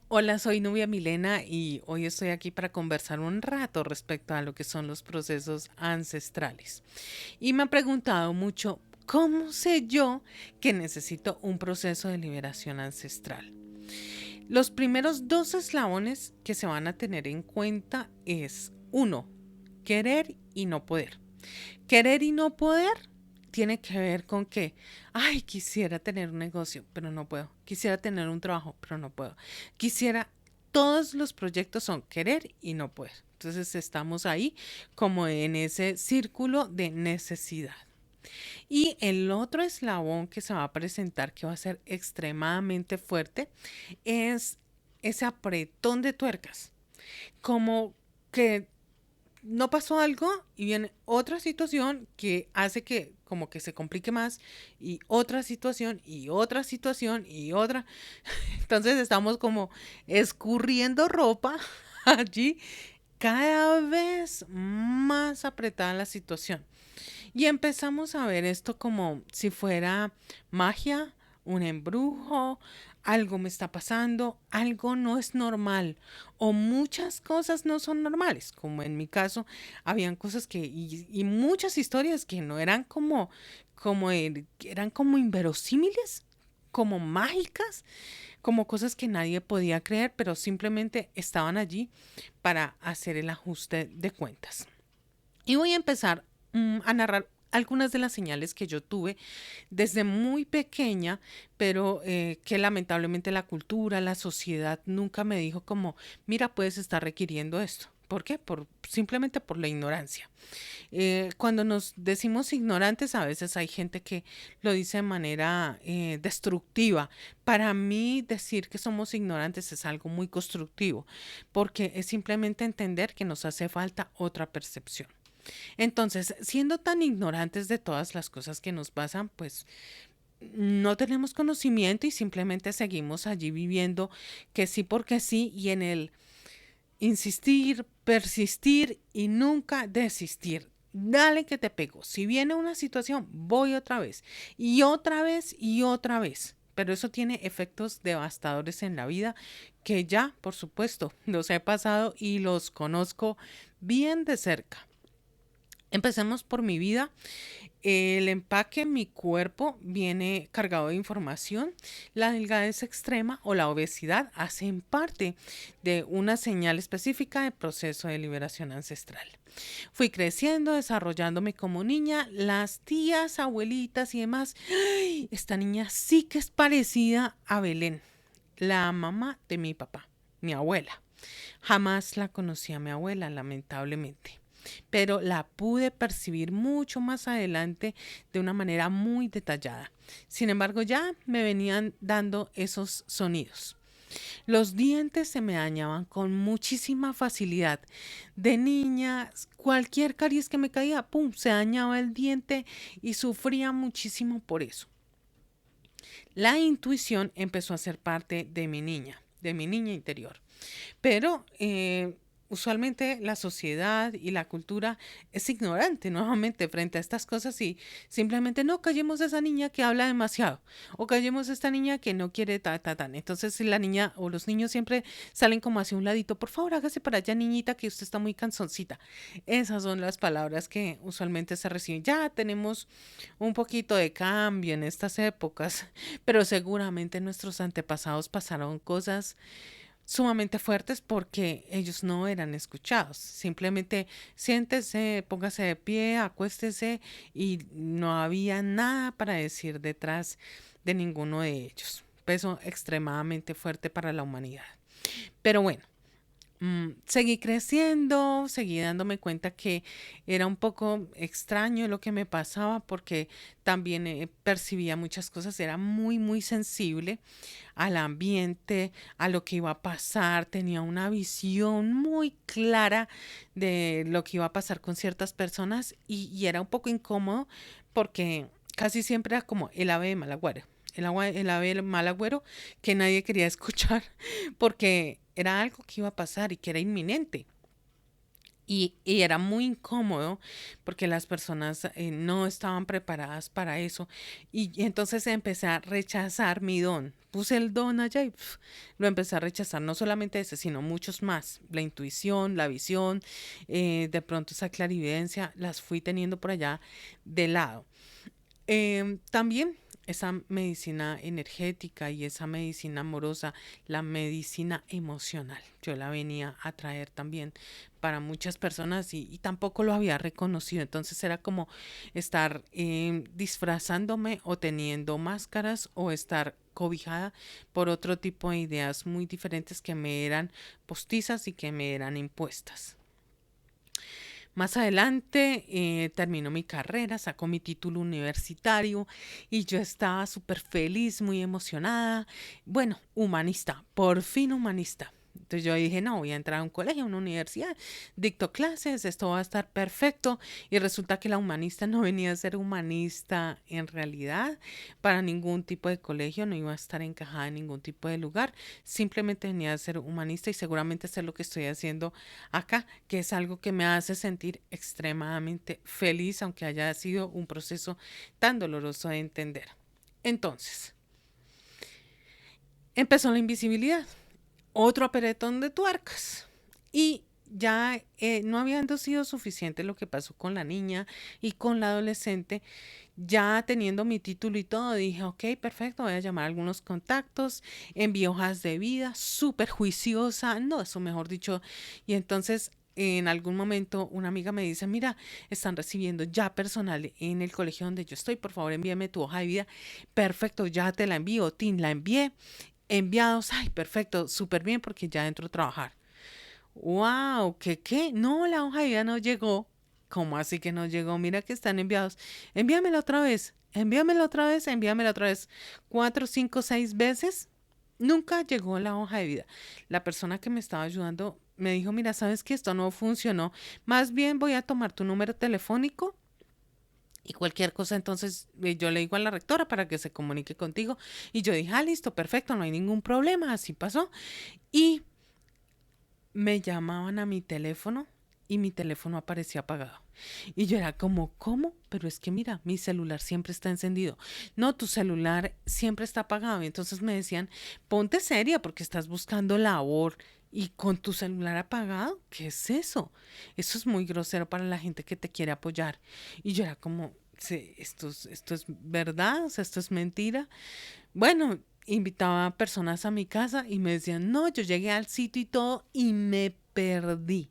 Hola, soy Nubia Milena y hoy estoy aquí para conversar un rato respecto a lo que son los procesos ancestrales. Y me ha preguntado mucho, ¿cómo sé yo que necesito un proceso de liberación ancestral? Los primeros dos eslabones que se van a tener en cuenta es uno, querer y no poder. Querer y no poder tiene que ver con que, ay, quisiera tener un negocio, pero no puedo. Quisiera tener un trabajo, pero no puedo. Quisiera, todos los proyectos son querer y no poder. Entonces estamos ahí como en ese círculo de necesidad. Y el otro eslabón que se va a presentar, que va a ser extremadamente fuerte, es ese apretón de tuercas. Como que no pasó algo y viene otra situación que hace que como que se complique más y otra situación y otra situación y otra. Entonces estamos como escurriendo ropa allí, cada vez más apretada la situación. Y empezamos a ver esto como si fuera magia, un embrujo, algo me está pasando, algo no es normal o muchas cosas no son normales, como en mi caso, habían cosas y muchas historias que no eran que eran como inverosímiles, como mágicas, como cosas que nadie podía creer, pero simplemente estaban allí para hacer el ajuste de cuentas. Y voy a empezar a narrar algunas de las señales que yo tuve desde muy pequeña, pero que lamentablemente la cultura, la sociedad nunca me dijo como, mira, puedes estar requiriendo esto. ¿Por qué? Simplemente por la ignorancia. Cuando nos decimos ignorantes, a veces hay gente que lo dice de manera destructiva. Para mí, decir que somos ignorantes es algo muy constructivo, porque es simplemente entender que nos hace falta otra percepción. Entonces, siendo tan ignorantes de todas las cosas que nos pasan, pues no tenemos conocimiento y simplemente seguimos allí viviendo que sí porque sí y en el insistir, persistir y nunca desistir. Dale que te pego. Si viene una situación, voy otra vez y otra vez y otra vez. Pero eso tiene efectos devastadores en la vida que ya, por supuesto, los he pasado y los conozco bien de cerca. Empecemos por mi vida. El empaque en mi cuerpo viene cargado de información. La delgadez extrema o la obesidad hacen parte de una señal específica de proceso de liberación ancestral. Fui creciendo, desarrollándome como niña. Las tías, abuelitas y demás. ¡Ay! Esta niña sí que es parecida a Belén, la mamá de mi papá, mi abuela. Jamás la conocí a mi abuela, lamentablemente, pero la pude percibir mucho más adelante de una manera muy detallada. Sin embargo, ya me venían dando esos sonidos. Los dientes se me dañaban con muchísima facilidad. De niña, cualquier caries que me caía, ¡pum!, se dañaba el diente y sufría muchísimo por eso. La intuición empezó a ser parte de mi niña interior. Pero usualmente la sociedad y la cultura es ignorante nuevamente frente a estas cosas y simplemente no callemos a esa niña que habla demasiado o callemos a esta niña que no quiere ta. Entonces si la niña o los niños siempre salen como hacia un ladito, por favor hágase para allá niñita que usted está muy canzoncita. Esas son las palabras que usualmente se reciben. Ya tenemos un poquito de cambio en estas épocas, pero seguramente nuestros antepasados pasaron cosas sumamente fuertes porque ellos no eran escuchados. Simplemente siéntese, póngase de pie, acuéstese y no había nada para decir detrás de ninguno de ellos. Peso extremadamente fuerte para la humanidad. Pero bueno, seguí creciendo, seguí dándome cuenta que era un poco extraño lo que me pasaba porque también percibía muchas cosas, era muy sensible al ambiente, a lo que iba a pasar, tenía una visión muy clara de lo que iba a pasar con ciertas personas y era un poco incómodo porque casi siempre era como el ave de mal agüero. El ave de mal agüero que nadie quería escuchar porque era algo que iba a pasar y que era inminente. Y era muy incómodo porque las personas no estaban preparadas para eso. Y entonces empecé a rechazar mi don. Puse el don allá y lo empecé a rechazar. No solamente ese, sino muchos más. La intuición, la visión, de pronto esa clarividencia, las fui teniendo por allá de lado. También esa medicina energética y esa medicina amorosa, la medicina emocional, yo la venía a traer también para muchas personas y tampoco lo había reconocido. Entonces era como estar disfrazándome o teniendo máscaras o estar cobijada por otro tipo de ideas muy diferentes que me eran postizas y que me eran impuestas. Más adelante terminó mi carrera, sacó mi título universitario y yo estaba súper feliz, muy emocionada. Bueno, humanista, por fin humanista. Entonces yo dije, no, voy a entrar a un colegio, a una universidad, dicto clases, esto va a estar perfecto. Y resulta que la humanista no venía a ser humanista en realidad para ningún tipo de colegio, no iba a estar encajada en ningún tipo de lugar, simplemente venía a ser humanista y seguramente hacer lo que estoy haciendo acá, que es algo que me hace sentir extremadamente feliz, aunque haya sido un proceso tan doloroso de entender. Entonces, empezó la invisibilidad, otro apretón de tuercas. Y ya no habiendo sido suficiente lo que pasó con la niña y con la adolescente, ya teniendo mi título y todo, dije, ok, perfecto, voy a llamar a algunos contactos, envié hojas de vida, súper juiciosa, no, eso mejor dicho. Y entonces en algún momento una amiga me dice, mira, están recibiendo ya personal en el colegio donde yo estoy, por favor envíame tu hoja de vida. Perfecto, ya te la envío, Tin, la envié. Enviados, ay, perfecto, súper bien porque ya entro a trabajar. Wow, ¿qué? No, la hoja de vida no llegó. ¿Cómo así que no llegó? Mira que están enviados. Envíamela otra vez, envíamela otra vez, envíamela otra vez. 4, 5, 6 veces. Nunca llegó la hoja de vida. La persona que me estaba ayudando me dijo, mira, sabes que esto no funcionó. Más bien voy a tomar tu número telefónico y cualquier cosa, entonces yo le digo a la rectora para que se comunique contigo. Y yo dije, ah, listo, perfecto, no hay ningún problema, así pasó. Y me llamaban a mi teléfono y mi teléfono aparecía apagado. Y yo era como, ¿cómo? Pero es que mira, mi celular siempre está encendido. No, tu celular siempre está apagado. Y entonces me decían, ponte seria porque estás buscando labor y con tu celular apagado. ¿Qué es eso? Eso es muy grosero para la gente que te quiere apoyar. Y yo era como, sí, esto es verdad, o sea, esto es mentira. Bueno, invitaba a personas a mi casa y me decían, no, yo llegué al sitio y todo y me perdí.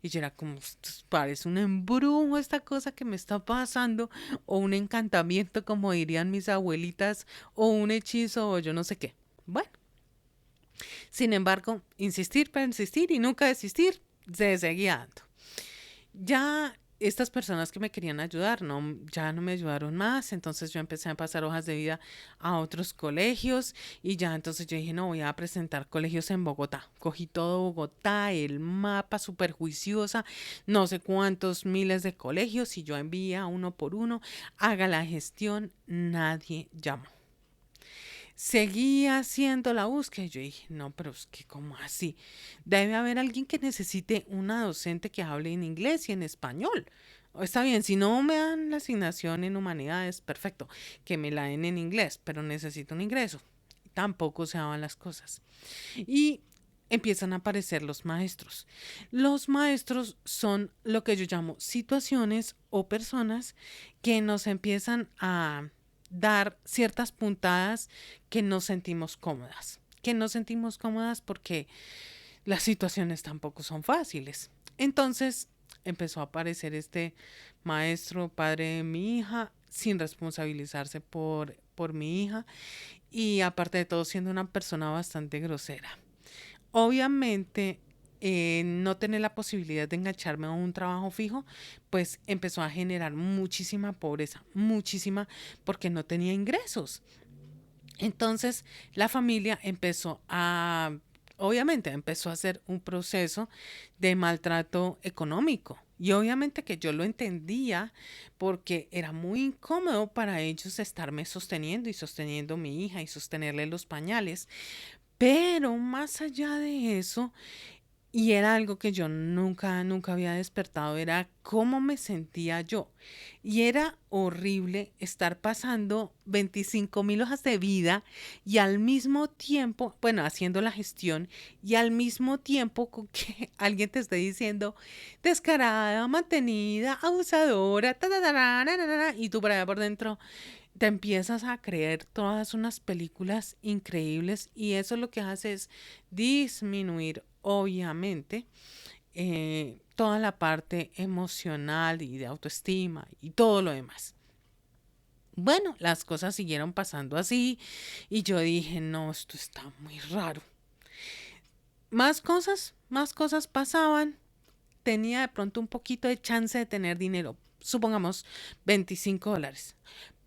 Y yo era como, "Esto parece un embrujo esta cosa que me está pasando, o un encantamiento, como dirían mis abuelitas, o un hechizo, o yo no sé qué. Bueno, sin embargo, insistir, persistir y nunca desistir, se seguía dando. Ya estas personas que me querían ayudar, no, ya no me ayudaron más, entonces yo empecé a pasar hojas de vida a otros colegios y ya entonces yo dije, no, voy a presentar colegios en Bogotá. Cogí todo Bogotá, el mapa súper juiciosa, no sé cuántos miles de colegios y yo envía uno por uno, haga la gestión, nadie llamó. Seguí haciendo la búsqueda y yo dije, no, pero es que ¿cómo así? Debe haber alguien que necesite una docente que hable en inglés y en español. Está bien, si no me dan la asignación en humanidades, perfecto, que me la den en inglés, pero necesito un ingreso. Tampoco se daban las cosas. Y empiezan a aparecer los maestros. Los maestros son lo que yo llamo situaciones o personas que nos empiezan a dar ciertas puntadas que nos sentimos cómodas. Que nos sentimos cómodas porque las situaciones tampoco son fáciles. Entonces empezó a aparecer este maestro, padre de mi hija, sin responsabilizarse por mi hija y aparte de todo siendo una persona bastante grosera. Obviamente, no tener la posibilidad de engancharme a un trabajo fijo, pues empezó a generar muchísima pobreza, muchísima, porque no tenía ingresos. Entonces, la familia empezó a, obviamente, empezó a hacer un proceso de maltrato económico. Y obviamente que yo lo entendía porque era muy incómodo para ellos estarme sosteniendo y sosteniendo a mi hija y sostenerle los pañales. Pero más allá de eso, Y era algo que yo nunca había despertado, era cómo me sentía yo. Y era horrible estar pasando 25.000 hojas de vida y al mismo tiempo, bueno, haciendo la gestión y al mismo tiempo con que alguien te esté diciendo descarada, mantenida, abusadora, ta, ta, ta, ra, ra, ra, ra, y tú por allá por dentro te empiezas a creer todas unas películas increíbles y eso lo que hace es disminuir, obviamente, toda la parte emocional y de autoestima y todo lo demás. Bueno, las cosas siguieron pasando así y yo dije, no, esto está muy raro. Más cosas pasaban. Tenía de pronto un poquito de chance de tener dinero, supongamos $25.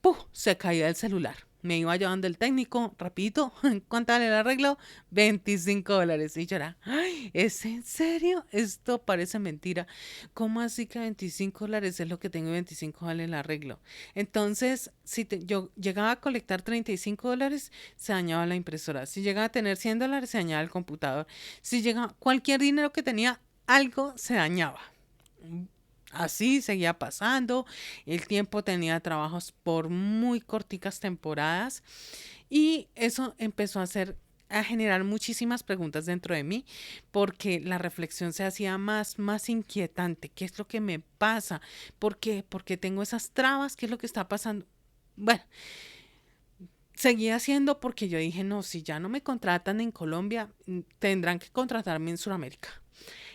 ¡Puf! Se caía el celular. Me iba llevando el técnico, rapidito, ¿cuánto vale el arreglo? $25. Y yo era, ay, ¿es en serio? Esto parece mentira. ¿Cómo así que $25 es lo que tengo y 25 vale el arreglo? Entonces, si yo llegaba a colectar $35, se dañaba la impresora. Si llegaba a tener $100, se dañaba el computador. Si llegaba cualquier dinero que tenía, algo se dañaba. Así seguía pasando, el tiempo tenía trabajos por muy corticas temporadas y eso empezó a generar muchísimas preguntas dentro de mí porque la reflexión se hacía más inquietante. ¿Qué es lo que me pasa? ¿Por qué? ¿Por qué tengo esas trabas? ¿Qué es lo que está pasando? Bueno, seguía haciendo porque yo dije, no, si ya no me contratan en Colombia, tendrán que contratarme en Sudamérica.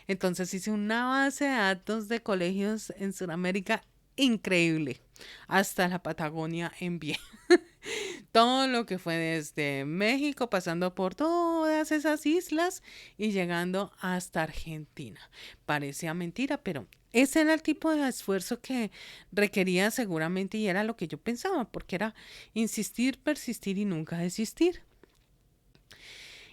Entonces hice una base de datos de colegios en Sudamérica increíble. Hasta la Patagonia envié. Todo lo que fue desde México, pasando por todas esas islas y llegando hasta Argentina. Parecía mentira, pero ese era el tipo de esfuerzo que requería seguramente y era lo que yo pensaba, porque era insistir, persistir y nunca desistir.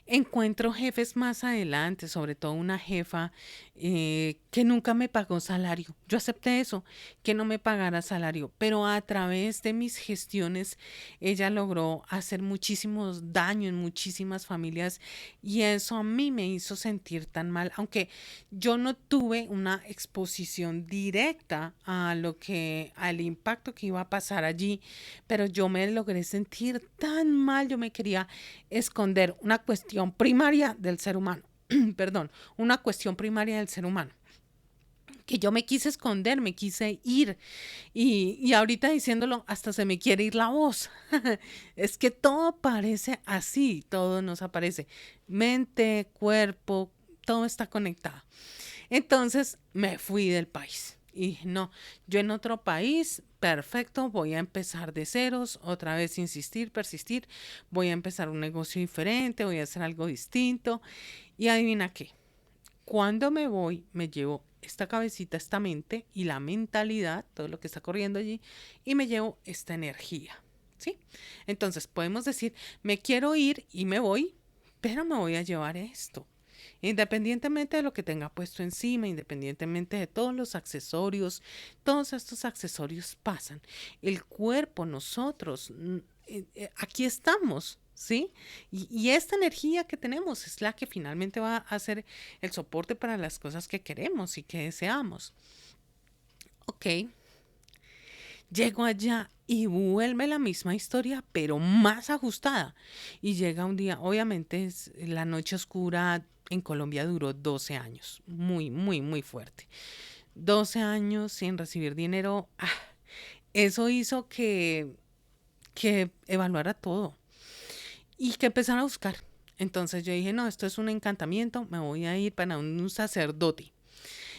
Encuentro jefes más adelante, sobre todo una jefa que nunca me pagó salario. Yo acepté eso, que no me pagara salario, pero a través de mis gestiones ella logró hacer muchísimos daño en muchísimas familias y eso a mí me hizo sentir tan mal, aunque yo no tuve una exposición directa a lo que, al impacto que iba a pasar allí, pero yo me logré sentir tan mal, yo me quería esconder una cuestión primaria del ser humano, perdón, una cuestión primaria del ser humano, que yo me quise esconder, me quise ir y ahorita diciéndolo hasta se me quiere ir la voz. Es que todo parece así, todo nos aparece, mente, cuerpo, todo está conectado. Entonces me fui del país. Y no, yo en otro país, perfecto, voy a empezar de ceros, otra vez insistir, persistir, voy a empezar un negocio diferente, voy a hacer algo distinto. Y adivina qué, cuando me voy, me llevo esta cabecita, esta mente y la mentalidad, todo lo que está corriendo allí, y me llevo esta energía. ¿Sí? Entonces podemos decir, me quiero ir y me voy, pero me voy a llevar esto. Independientemente de lo que tenga puesto encima, independientemente de todos los accesorios, todos estos accesorios pasan. El cuerpo, nosotros, aquí estamos, ¿sí? Y esta energía que tenemos es la que finalmente va a ser el soporte para las cosas que queremos y que deseamos. Ok, llego allá y vuelve la misma historia, pero más ajustada. Y llega un día, obviamente la noche oscura en Colombia duró 12 años, muy fuerte. 12 años sin recibir dinero, eso hizo que evaluara todo y que empezara a buscar. Entonces yo dije, no, esto es un encantamiento, me voy a ir para un sacerdote.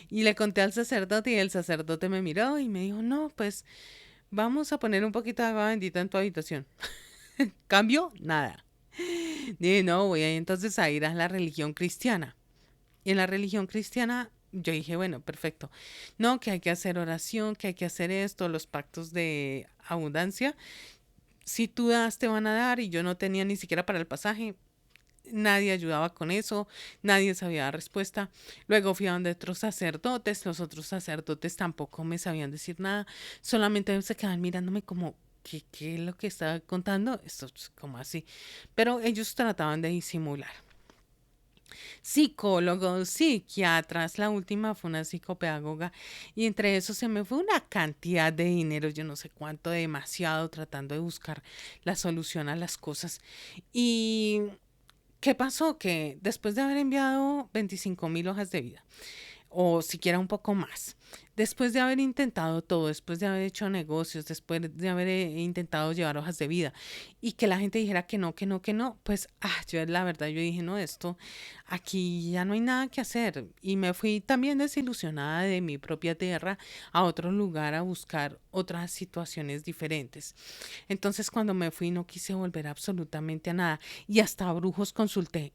Y le conté al sacerdote y el sacerdote me miró y me dijo, no, pues vamos a poner un poquito de agua bendita en tu habitación. ¿Cambio? Nada. Dije, no, voy a entonces a ir a la religión cristiana. Y en la religión cristiana yo dije, bueno, perfecto. No, que hay que hacer oración, que hay que hacer esto, los pactos de abundancia. Si tú das, te van a dar y yo no tenía ni siquiera para el pasaje. Nadie ayudaba con eso, nadie sabía dar respuesta. Luego fui a donde otros sacerdotes, los otros sacerdotes tampoco me sabían decir nada, solamente se quedaban mirándome como, ¿qué es lo que estaba contando? Esto es como así. Pero ellos trataban de disimular. psicólogos, psiquiatras, la última fue una psicopedagoga y entre eso se me fue una cantidad de dinero, yo no sé cuánto, demasiado, tratando de buscar la solución a las cosas. ¿Y qué pasó? Que después de haber enviado 25.000 hojas de vida, o siquiera un poco más. Después de haber intentado todo, después de haber hecho negocios, después de haber intentado llevar hojas de vida y que la gente dijera que no, que no, que no, pues yo la verdad yo dije, no, esto aquí ya no hay nada que hacer y me fui también desilusionada de mi propia tierra a otro lugar a buscar otras situaciones diferentes. Entonces cuando me fui no quise volver absolutamente a nada y hasta a brujos consulté.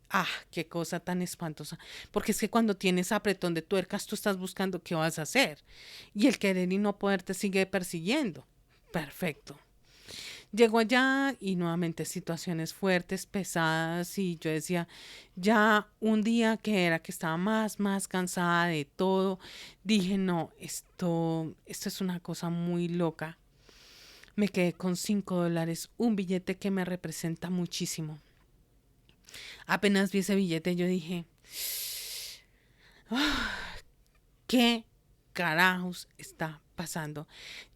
Qué cosa tan espantosa. Porque es que cuando tienes apretón de tuercas tú estás buscando qué vas a hacer y el querer y no poder te sigue persiguiendo. Perfecto. Llego allá y nuevamente situaciones fuertes, pesadas y yo decía, ya un día que era que estaba más cansada de todo, dije, no, esto es una cosa muy loca. Me quedé con $5, un billete que me representa muchísimo. Apenas vi ese billete, yo dije, ¿qué carajos está pasando?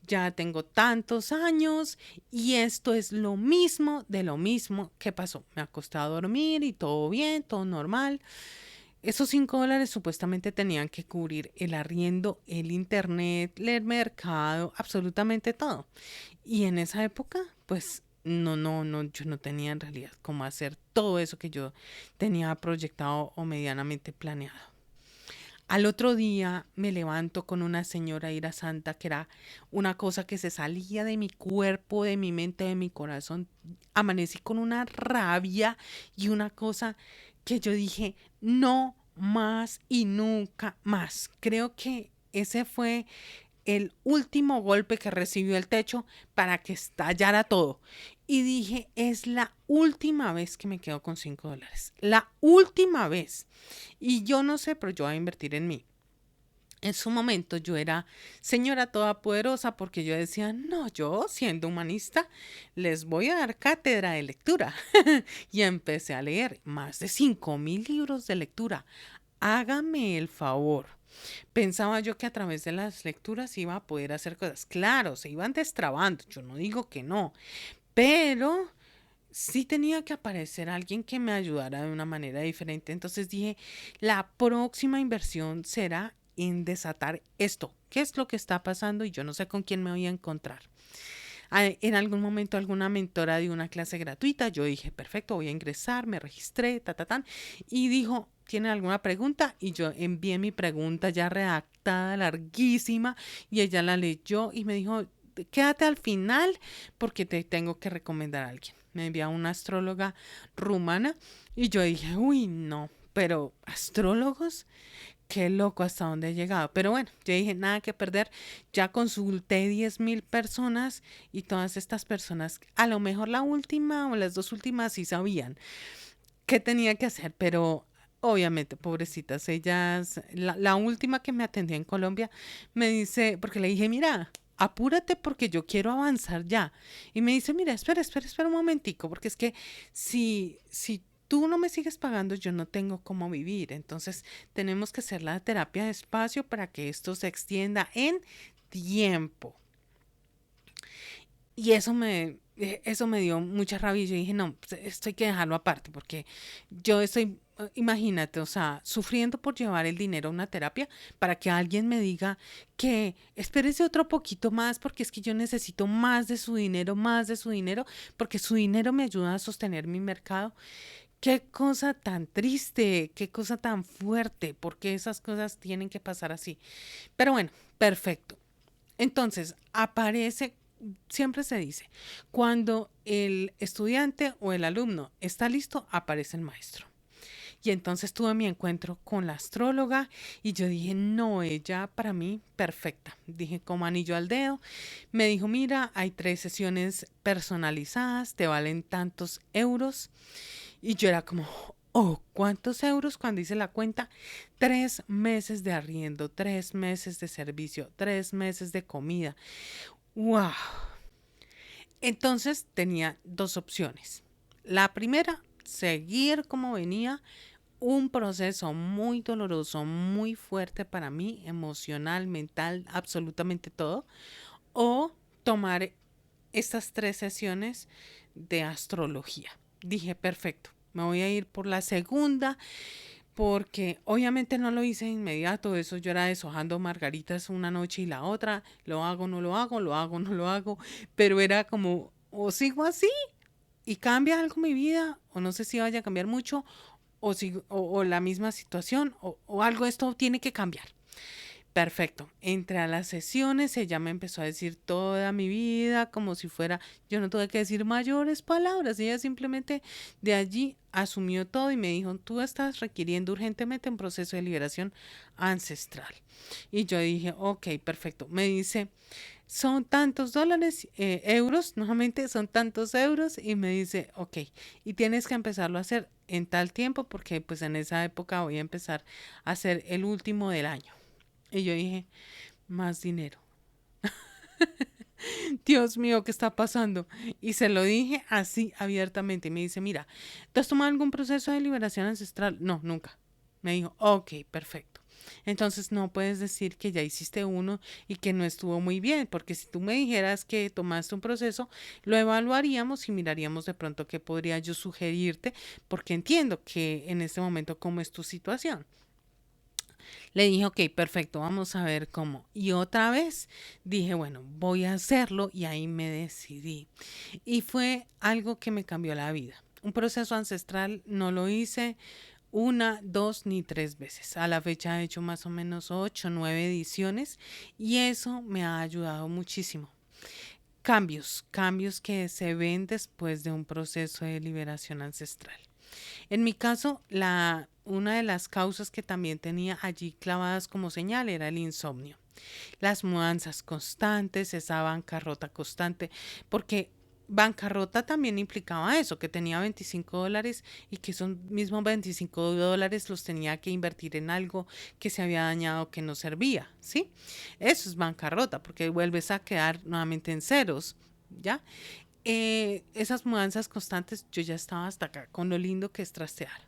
Ya tengo tantos años y esto es lo mismo de lo mismo que pasó. Me acosté a dormir y todo bien, todo normal. Esos $5 supuestamente tenían que cubrir el arriendo, el internet, el mercado, absolutamente todo. Y en esa época, pues no, yo no tenía en realidad cómo hacer todo eso que yo tenía proyectado o medianamente planeado. Al otro día me levanto con una señora ira santa que era una cosa que se salía de mi cuerpo, de mi mente, de mi corazón. Amanecí con una rabia y una cosa que yo dije, no más y nunca más. Creo que ese fue el último golpe que recibió el techo para que estallara todo. Y dije, es la última vez que me quedo con $5. La última vez. Y yo no sé, pero yo voy a invertir en mí. En su momento yo era señora todopoderosa porque yo decía, no, yo siendo humanista les voy a dar cátedra de lectura. Y empecé a leer más de 5.000 libros de lectura. Hágame el favor. Pensaba yo que a través de las lecturas iba a poder hacer cosas. Claro, se iban destrabando, yo no digo que no, pero sí tenía que aparecer alguien que me ayudara de una manera diferente. Entonces dije, la próxima inversión será en desatar esto. ¿Qué es lo que está pasando? Y yo no sé con quién me voy a encontrar. En algún momento alguna mentora dio una clase gratuita, yo dije, perfecto, voy a ingresar, me registré, y dijo, ¿tienen alguna pregunta? Y yo envié mi pregunta ya redactada, larguísima, y ella la leyó y me dijo, quédate al final porque te tengo que recomendar a alguien. Me envió a una astróloga rumana y yo dije, uy, no, pero astrólogos, qué loco hasta dónde he llegado. Pero bueno, yo dije, nada que perder. Ya consulté 10.000 personas y todas estas personas, a lo mejor la última o las dos últimas sí sabían qué tenía que hacer, pero obviamente, pobrecitas, ellas, la última que me atendió en Colombia, me dice, porque le dije, mira, apúrate porque yo quiero avanzar ya. Y me dice, mira, espera un momentico, porque es que si tú no me sigues pagando, yo no tengo cómo vivir. Entonces, tenemos que hacer la terapia despacio para que esto se extienda en tiempo. Y eso me dio mucha rabia y yo dije, no, pues, esto hay que dejarlo aparte porque yo estoy, imagínate, o sea, sufriendo por llevar el dinero a una terapia para que alguien me diga que espérese otro poquito más porque es que yo necesito más de su dinero, porque su dinero me ayuda a sostener mi mercado. Qué cosa tan triste, qué cosa tan fuerte, porque esas cosas tienen que pasar así. Pero bueno, perfecto. Entonces, aparece, siempre se dice, cuando el estudiante o el alumno está listo, aparece el maestro. Y entonces tuve mi encuentro con la astróloga y yo dije, no, ella para mí perfecta. Dije, como anillo al dedo. Me dijo, mira, hay 3 sesiones personalizadas, te valen tantos euros. Y yo era como, oh, ¿cuántos euros? Cuando hice la cuenta, 3 meses de arriendo, 3 meses de servicio, 3 meses de comida. ¡Wow! Entonces tenía dos opciones. La primera, seguir como venía un proceso muy doloroso, muy fuerte para mí, emocional, mental, absolutamente todo, o tomar estas 3 sesiones de astrología. Dije, perfecto, me voy a ir por la segunda, porque obviamente no lo hice de inmediato, eso yo era deshojando margaritas una noche y la otra, lo hago, no lo hago, lo hago, no lo hago, pero era como, o sigo así y cambia algo mi vida, o no sé si vaya a cambiar mucho, o la misma situación, o algo, esto tiene que cambiar. Perfecto. Entre a las sesiones, ella me empezó a decir toda mi vida, como si fuera, yo no tuve que decir mayores palabras, ella simplemente de allí asumió todo y me dijo, tú estás requiriendo urgentemente un proceso de liberación ancestral. Y yo dije, ok, perfecto. Me dice, son tantos dólares, euros, nuevamente son tantos euros, y me dice, ok, y tienes que empezarlo a hacer en tal tiempo, porque pues en esa época voy a empezar a hacer el último del año. Y yo dije, más dinero. Dios mío, ¿qué está pasando? Y se lo dije así abiertamente. Y me dice, mira, ¿tú has tomado algún proceso de liberación ancestral? No, nunca. Me dijo, ok, perfecto. Entonces no puedes decir que ya hiciste uno y que no estuvo muy bien, porque si tú me dijeras que tomaste un proceso, lo evaluaríamos y miraríamos de pronto qué podría yo sugerirte, porque entiendo que en este momento cómo es tu situación. Le dije, ok, perfecto, vamos a ver cómo. Y otra vez dije, bueno, voy a hacerlo y ahí me decidí. Y fue algo que me cambió la vida. Un proceso ancestral no lo hice una, dos ni 3 veces. A la fecha he hecho más o menos 8, 9 ediciones y eso me ha ayudado muchísimo. Cambios que se ven después de un proceso de liberación ancestral. En mi caso, una de las causas que también tenía allí clavadas como señal era el insomnio. Las mudanzas constantes, esa bancarrota constante, porque bancarrota también implicaba eso, que tenía $25 y que esos mismos $25 los tenía que invertir en algo que se había dañado, que no servía, ¿sí? Eso es bancarrota, porque vuelves a quedar nuevamente en ceros, ¿ya? Esas mudanzas constantes, yo ya estaba hasta acá con lo lindo que es trastear,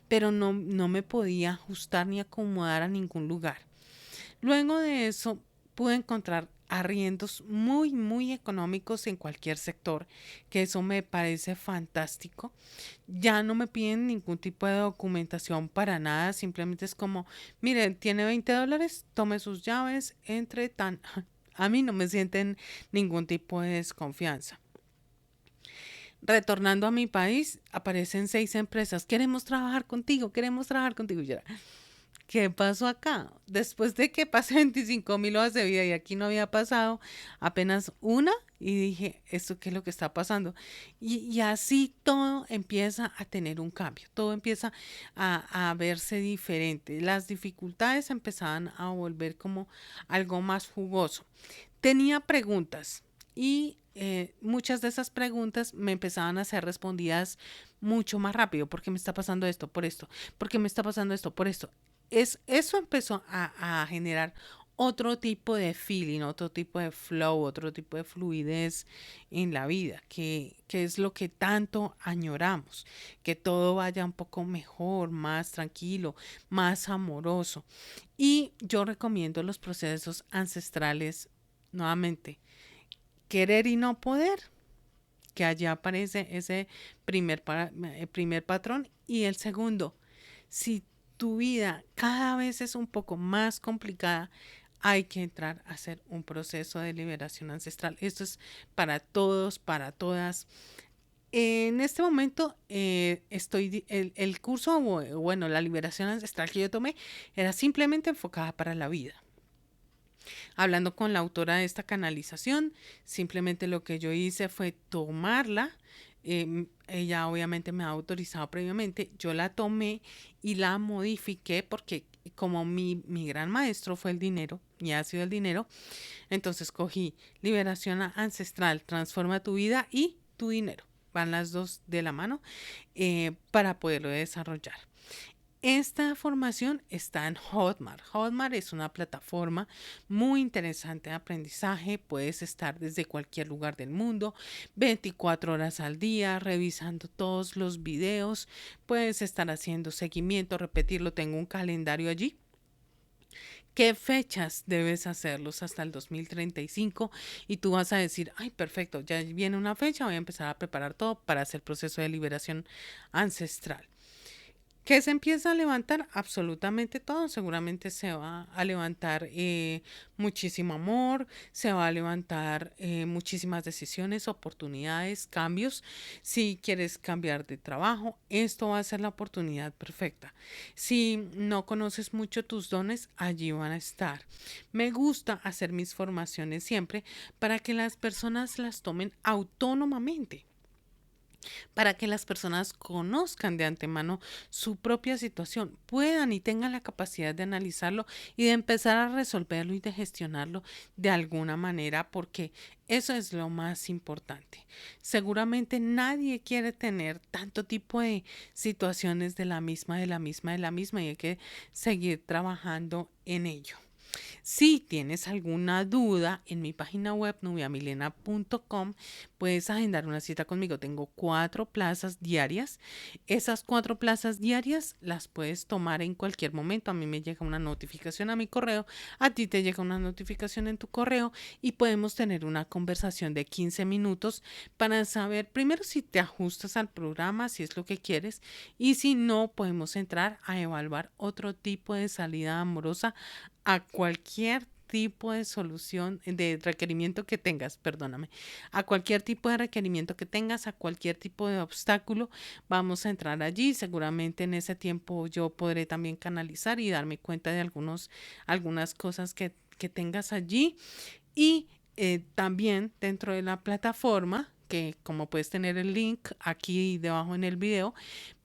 pero no me podía ajustar ni acomodar a ningún lugar. Luego de eso, pude encontrar arriendos muy económicos en cualquier sector, que eso me parece fantástico. Ya no me piden ningún tipo de documentación para nada, simplemente es como, miren, tiene $20, tome sus llaves, entre tan... A mí no me sienten ningún tipo de desconfianza. Retornando a mi país, aparecen 6 empresas. Queremos trabajar contigo, queremos trabajar contigo. Y yo, ¿qué pasó acá? Después de que pasé 25.000 hojas de vida y aquí no había pasado apenas una, y dije, ¿esto qué es lo que está pasando? Y así todo empieza a tener un cambio, todo empieza a verse diferente. Las dificultades empezaban a volver como algo más jugoso. Tenía preguntas y muchas de esas preguntas me empezaban a ser respondidas mucho más rápido. ¿Por qué me está pasando esto? Por esto. ¿Por qué me está pasando esto? Por esto. Eso empezó a generar otro tipo de feeling, otro tipo de flow, otro tipo de fluidez en la vida, que es lo que tanto añoramos, que todo vaya un poco mejor, más tranquilo, más amoroso. Y yo recomiendo los procesos ancestrales nuevamente. Querer y no poder, que allá aparece ese primer patrón. Y el segundo, si tu vida cada vez es un poco más complicada, hay que entrar a hacer un proceso de liberación ancestral. Esto es para todos, para todas. En este momento el curso, bueno, la liberación ancestral que yo tomé era simplemente enfocada para la vida. Hablando con la autora de esta canalización, simplemente lo que yo hice fue tomarla. Ella obviamente me ha autorizado previamente, yo la tomé y la modifiqué porque como mi gran maestro fue el dinero y ha sido el dinero, entonces cogí liberación ancestral, transforma tu vida y tu dinero. Van las dos de la mano para poderlo desarrollar. Esta formación está en Hotmart. Hotmart es una plataforma muy interesante de aprendizaje. Puedes estar desde cualquier lugar del mundo, 24 horas al día, revisando todos los videos. Puedes estar haciendo seguimiento, repetirlo. Tengo un calendario allí. ¿Qué fechas debes hacerlos hasta el 2035? Y tú vas a decir, ay, perfecto, ya viene una fecha, voy a empezar a preparar todo para hacer el proceso de liberación ancestral. ¿Qué se empieza a levantar? Absolutamente todo. Seguramente se va a levantar muchísimo amor, se va a levantar muchísimas decisiones, oportunidades, cambios. Si quieres cambiar de trabajo, esto va a ser la oportunidad perfecta. Si no conoces mucho tus dones, allí van a estar. Me gusta hacer mis formaciones siempre para que las personas las tomen autónomamente, para que las personas conozcan de antemano su propia situación, puedan y tengan la capacidad de analizarlo y de empezar a resolverlo y de gestionarlo de alguna manera, porque eso es lo más importante. Seguramente nadie quiere tener tanto tipo de situaciones de la misma, y hay que seguir trabajando en ello. Si tienes alguna duda, en mi página web nubiamilena.com puedes agendar una cita conmigo. Tengo 4 plazas diarias. Esas 4 plazas diarias las puedes tomar en cualquier momento. A mí me llega una notificación a mi correo, a ti te llega una notificación en tu correo y podemos tener una conversación de 15 minutos para saber primero si te ajustas al programa, si es lo que quieres, y si no, podemos entrar a evaluar otro tipo de salida amorosa a cualquier tipo de solución, de requerimiento que tengas, perdóname, a cualquier tipo de requerimiento que tengas, a cualquier tipo de obstáculo, vamos a entrar allí. Seguramente en ese tiempo yo podré también canalizar y darme cuenta de algunas cosas que tengas allí. Y también dentro de la plataforma, que como puedes tener el link aquí debajo en el video,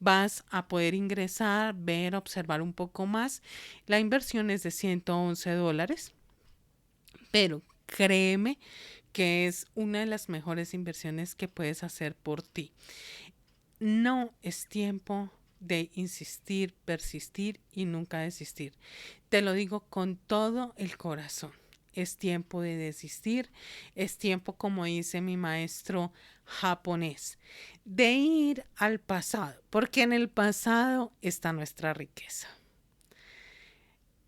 vas a poder ingresar, ver, observar un poco más. La inversión es de $111, pero créeme que es una de las mejores inversiones que puedes hacer por ti. No es tiempo de insistir, persistir y nunca desistir. Te lo digo con todo el corazón. Es tiempo de desistir, es tiempo, como dice mi maestro japonés, de ir al pasado, porque en el pasado está nuestra riqueza.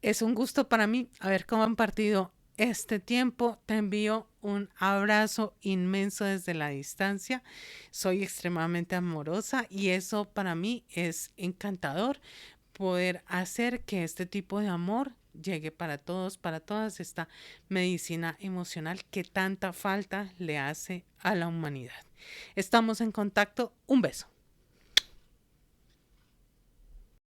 Es un gusto para mí haber compartido este tiempo. Te envío un abrazo inmenso desde la distancia. Soy extremadamente amorosa y eso para mí es encantador, poder hacer que este tipo de amor llegue para todos, para todas, esta medicina emocional que tanta falta le hace a la humanidad. Estamos en contacto. Un beso.